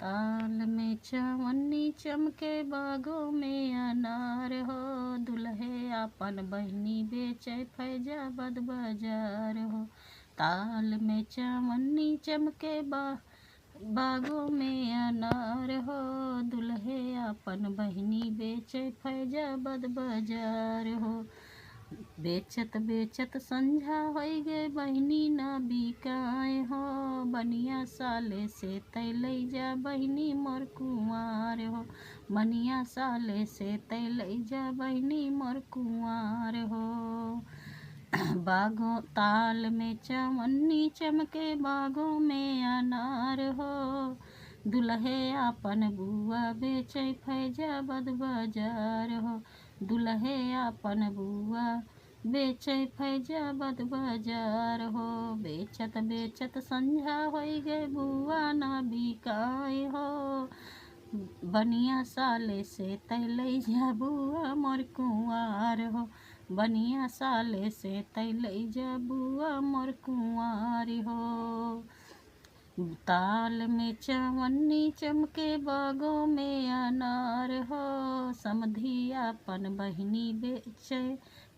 ताल में चवन्नी चमके बागों में अनार हो। दुल्हे आपन बहिनी बेचे फैजाबाद बाजार हो। ताल में चवन्नी चमके बागों में अनार हो। दुल्हे आपन बहिनी बेचे फैजाबाद बाजार हो। बेचत बेचत संझा होई गे बहिनी ना बिकाए हो। बनिया साले से तैलई जा बहिनी मोर कुंवार हो। बनिया साले से तैलई जा बहिनी मोर कुंवार हो। बागों ताल में चवन्नी चमके बागों में अनार हो। दुल्हे आपन बुआ बेचे फैजाबाद बाजार हो। दुल्हे आपन बुआ बेचे फैजाबाद बाजार हो। बेचत बेचत संझा होई गे बुआ ना बिकाए हो। बनिया साले से तैलई जा बुआ मोर कुंवार हो। बनिया साले से तैलई जा बुआ मोर कुंवार हो। ताल में चवन्नी चमके बागों में अनार हो। समधी आपन बहिनी बेचे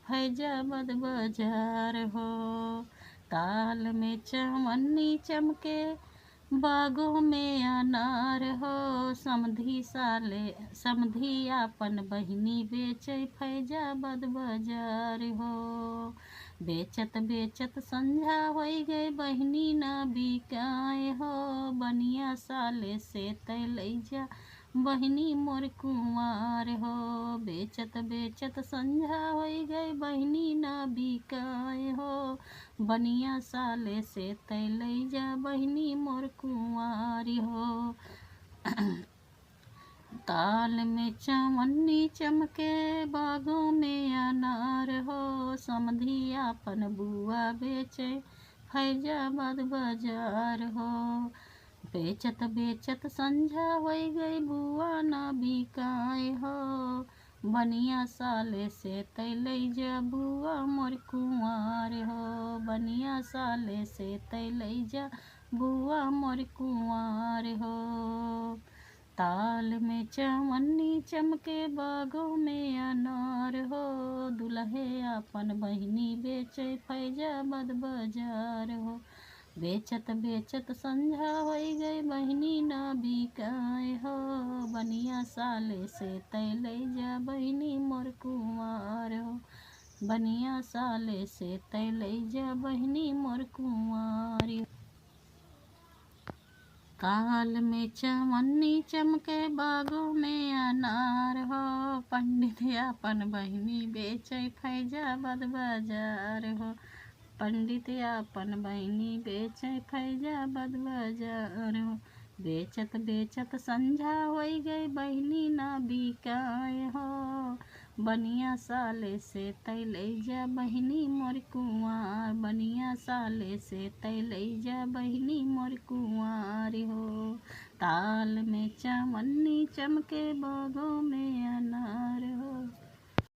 फैजाबाद बाजार हो। ताल में चवन्नी चमके बागों में अनार हो। समधी आपन बहिनी बेचे फैजाबाद बाजार हो। बेचत बेचत संझा होई गए बहिनी ना बिकाए हो। बनिया साले से तैलई जा बहिनी मोर कुंवार हो। बेचत बेचत संझा होई गए बहिनी ना बिकाए हो। बनिया साले से तैलई जा बहिनी मोर कुंवारी हो। ताल में चवन्नी चमके बागों में अनार हो। समधी आपन बुआ बेचे फैजाबाद बाजार हो। बेचत बेचत संझा होई गई बुआ ना बिकाए हो। बनिया साले से तैलई जा बुआ मोर कुंवार हो। बनिया साले से तैलई जा बुआ मोर कुंवार हो। ताल में चवन्नी चमके बागों में अनार हो। दुल्हे आपन बहिनी बेचे फैजाबाद बाजार हो। बेचत बेचत संझा होई गई बहिनी ना बिकाए हो। बनिया साले से तैलई जा बहिनी मोर कुंवार हो। बनिया साले से तैलई जा बहिनी मोर कुंवारी हो। ताल में चवन्नी चमके बागों में अनार हो। पंडित आपन बहिनी बेचे फैजाबाद बाजार हो। पंडित आपन बहिनी बेचे फैजाबाद बाजार हो। बेचत बेचत संझा होई गई बहिनी ना बिकाए हो। बनिया साले से तैलई जा बहिनी मोर कुंवार। बनिया साले से तैलई जा बहिनी मोर कुंवारी हो। ताल में चवन्नी चमके बागों में अनार हो।